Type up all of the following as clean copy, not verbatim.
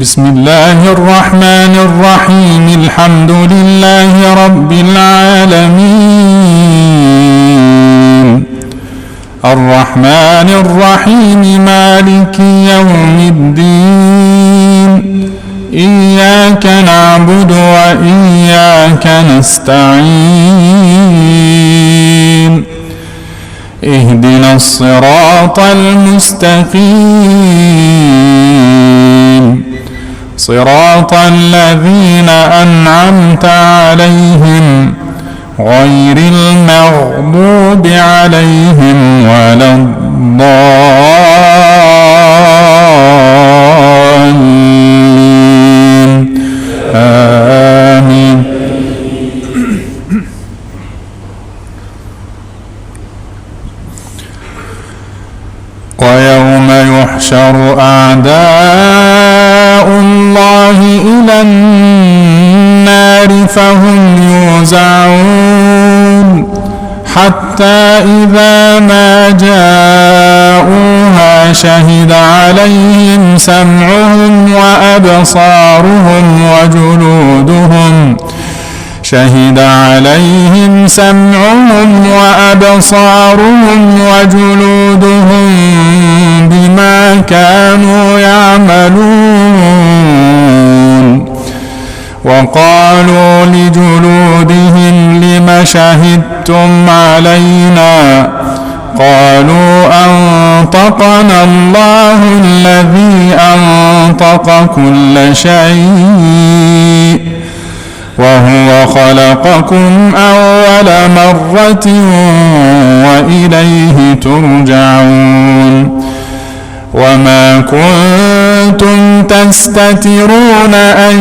بسم الله الرحمن الرحيم. الحمد لله رب العالمين، الرحمن الرحيم، مالك يوم الدين، إياك نعبد وإياك نستعين، اهدنا الصراط المستقيم، صراط الذين أنعمت عليهم غير المغضوب عليهم ولا الضالين، آمين. ويوم يحشر أعداء الله إلى النار فهم يوزعون، حتى إذا ما جاءوها شهد عليهم سمعهم وأبصارهم وجلودهم بما كانوا يعملون. وقالوا لجلودهم لم شهدتم علينا؟ قالوا أنطقنا الله الذي أنطق كل شيء وهو خلقكم أول مرة وإليه ترجعون. وما كنتم تستترون أن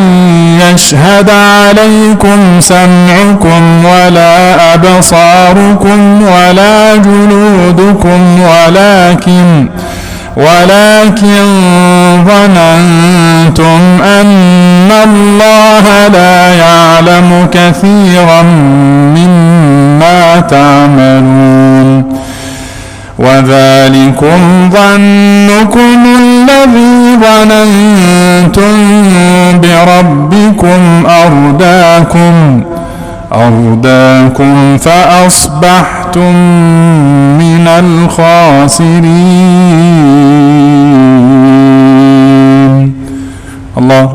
يشهد عليكم سمعكم ولا أبصاركم ولا جلودكم ولكن ظننتم أن الله لا يعلم كثيرا مما تعملون. وذلكم ظنكم الذي ظننتم بربكم أرداكم فأصبحتم من الخاسرين. الله